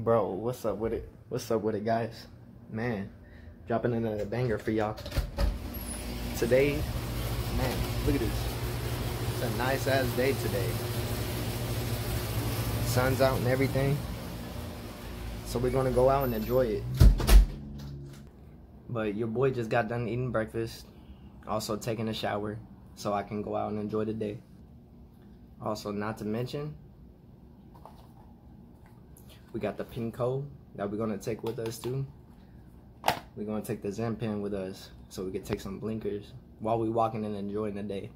Bro, what's up with it? What's up with it, guys? Man, dropping another banger for y'all. Today, man, look at this. It's a nice ass day today. Sun's out and everything. So we're gonna go out and enjoy it. But your boy just got done eating breakfast. Also taking a shower so I can go out and enjoy the day. Also, not to mention, we got the pin code that we're gonna take with us too. We're gonna take the Zen pen with us so we can take some blinkers while we walking and enjoying the day.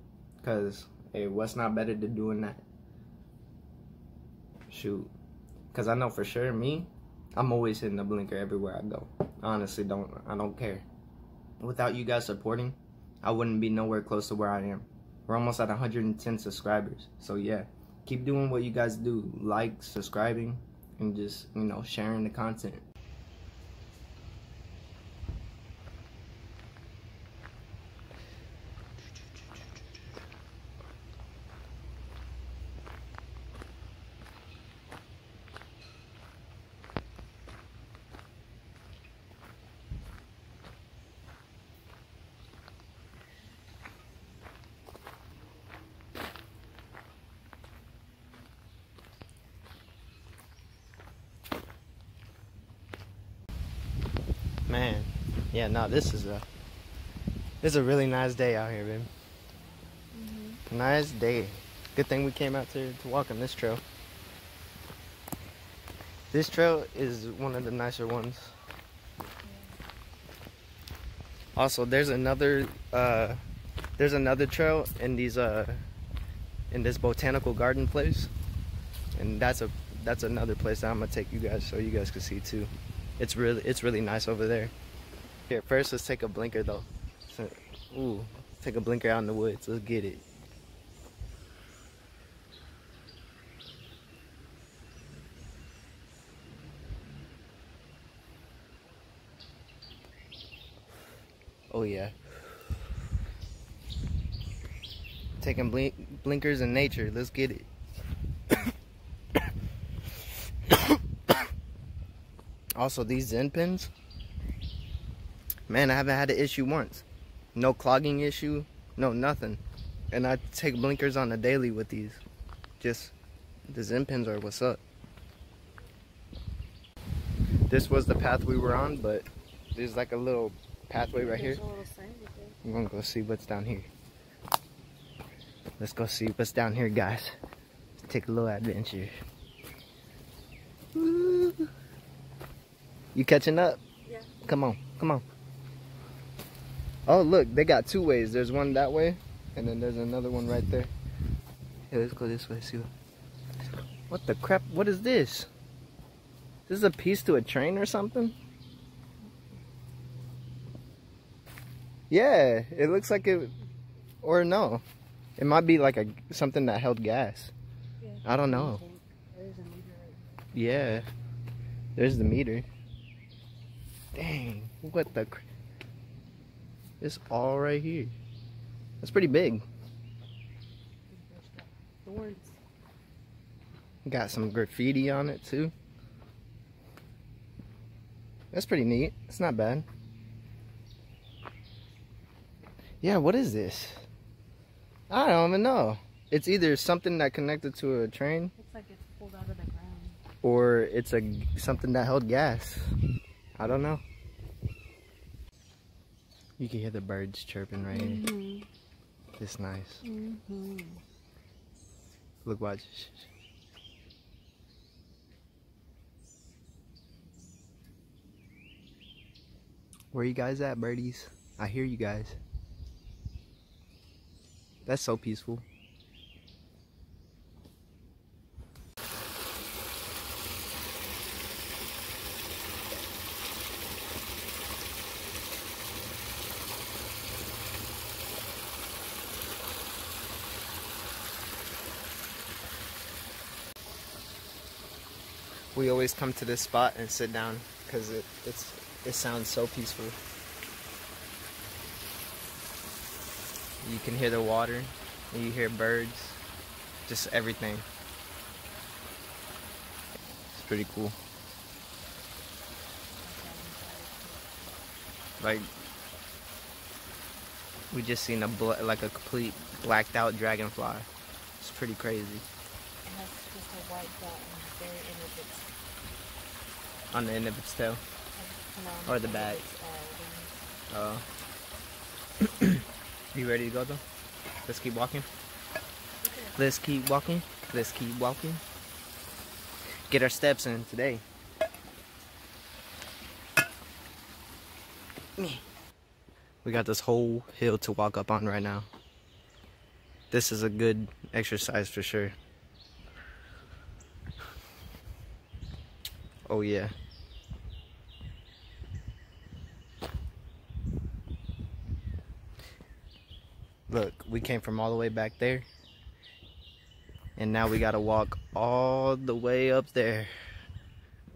Cause hey, what's not better than doing that? Shoot. Cause I know for sure me, I'm always hitting the blinker everywhere I go. Honestly, I don't care. Without you guys supporting, I wouldn't be nowhere close to where I am. We're almost at 110 subscribers. So yeah, keep doing what you guys do. Like, subscribing, and just, you know, sharing the content. Man, yeah, no, this is a really nice day out here, babe. Nice day. Good thing we came out to walk on this trail. This trail is one of the nicer ones. Also, there's another trail in in this botanical garden place, and that's another place that I'm gonna take you guys so you guys can see too. It's really nice over there. Here, first let's take a blinker though. So, ooh, take a blinker out in the woods. Let's get it. Oh yeah. Taking blinkers in nature. Let's get it. Also, these Zen pens, man, I haven't had an issue once. No clogging issue, no nothing. And I take blinkers on the daily with these. Just, the Zen pens are what's up. This was the path we were on, but there's like a little pathway right here. I'm gonna go see what's down here. Let's go see what's down here, guys. Let's take a little adventure. Woo. You catching up? Yeah. Come on, come on. Oh, look, they got two ways. There's one that way, and then there's another one right there. Here, let's go this way, see what the crap, what is this? This is a piece to a train or something? Yeah, it looks like it, or no. It might be like something that held gas. Yeah. I don't know. There's a meter right there. Yeah, there's the meter. Dang, what the crap? It's all right here. That's pretty big. Thorns. Got some graffiti on it too. That's pretty neat. It's not bad. Yeah, what is this? I don't even know. It's either something that connected to a train. Looks like it's pulled out of the ground. Or it's something that held gas. I don't know. You can hear the birds chirping right here. It's nice. Look, watch. Where you guys at, birdies? I hear you guys. That's so peaceful. We always come to this spot and sit down because it sounds so peaceful. You can hear the water, and you hear birds, just everything. It's pretty cool. Like, we just seen like a complete blacked out dragonfly. It's pretty crazy. It has just a white dot on the very end of its... On the end of its tail? Or the back? Oh. You ready to go though? Let's keep walking. Let's keep walking. Let's keep walking. Get our steps in today. We got this whole hill to walk up on right now. This is a good exercise for sure. Oh yeah. Look, we came from all the way back there. And now we gotta walk all the way up there.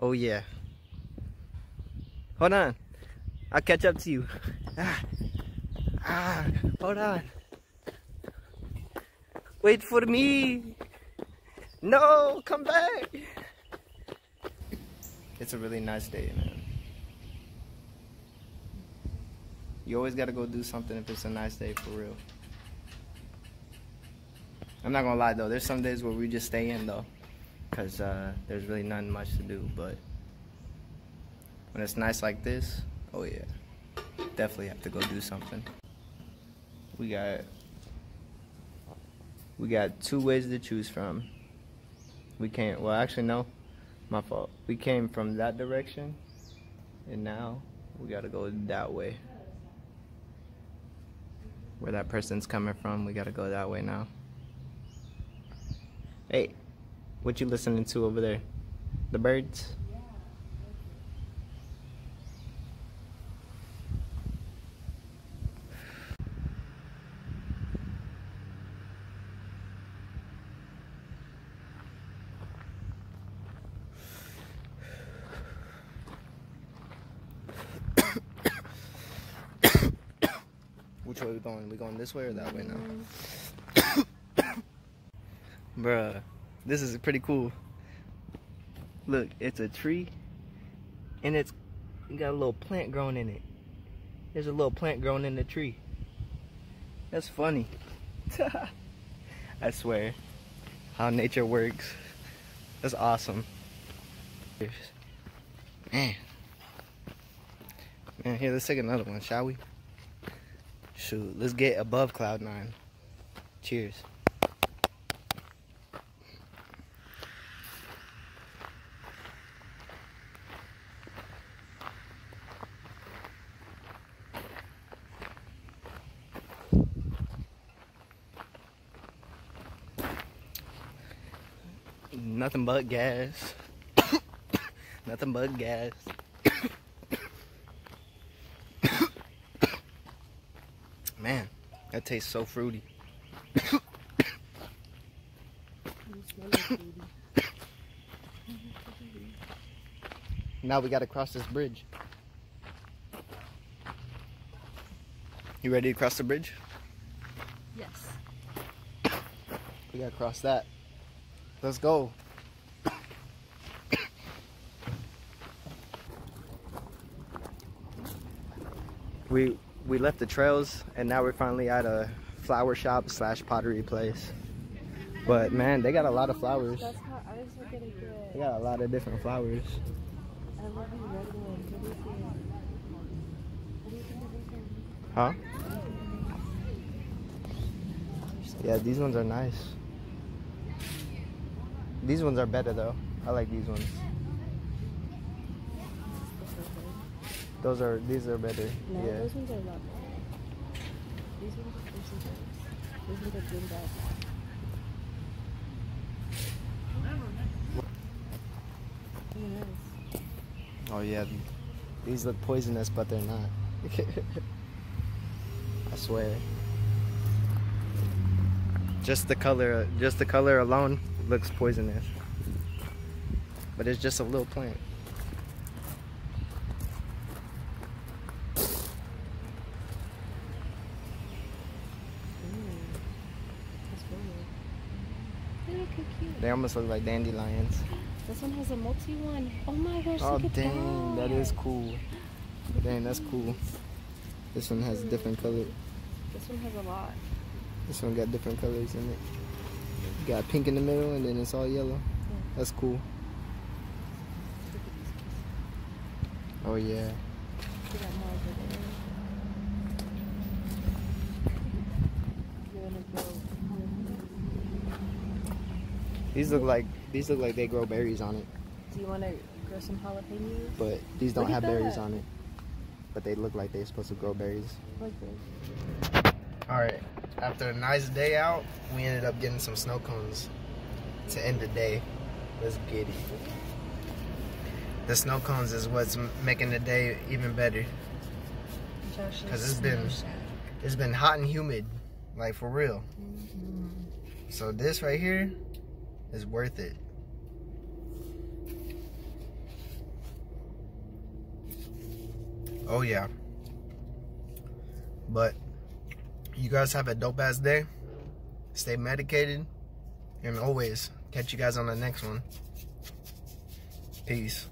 Oh yeah. Hold on. I'll catch up to you. Hold on. Wait for me. No, come back. It's a really nice day, man. You always gotta go do something if it's a nice day, for real. I'm not gonna lie though, there's some days where we just stay in though, cause there's really nothing much to do. But when it's nice like this, oh yeah, definitely have to go do something. We got 2 ways to choose from. We can't, well actually no, my fault. We came from that direction, and now we gotta go that way. Where that person's coming from, we gotta go that way now. Hey, what you listening to over there? The birds? Which way are we going? We going this way or that way now? Bruh, this is pretty cool. Look, it's a tree, and it's got a little plant growing in it. There's a little plant growing in the tree. That's funny. I swear, how nature works. That's awesome. Man, here, let's take another one, shall we? Shoot, let's get above cloud 9. Cheers. Nothing but gas. Nothing but gas. Man, that tastes so fruity. Now we gotta cross this bridge. You ready to cross the bridge? Yes. We gotta cross that. Let's go. We left the trails and now we're finally at a flower shop / pottery place. But man, they got a lot of flowers. That's how ours are getting good. They got a lot of different flowers. I love the red ones. What do you think of Huh? Yeah, these ones are nice. These ones are better though. I like these ones. These are better. No, yeah. those ones are not bad. These ones are nice. These ones are good bad. Yes. Oh yeah, these look poisonous, but they're not. I swear. Just the color alone looks poisonous. But it's just a little plant. They almost look like dandelions. This one has a multi one. Oh my gosh, Oh look at dang, that is cool. Dang, that's cool. This one has different color. This one has a lot. This one got different colors in it. You got pink in the middle and then it's all yellow. Yeah. That's cool. Oh yeah. We got more over there. You wanna go? These look like they grow berries on it. Do you wanna grow some jalapenos? But these don't Look at have berries that. on it. But they look like they're supposed to grow berries. Like this. Alright, after a nice day out, we ended up getting some snow cones to end the day. Let's get it. The snow cones is what's making the day even better. Because it's been hot and humid, like for real. So this right here is worth it. Oh yeah. But you guys have a dope ass day. Stay medicated. And always catch you guys on the next one. Peace.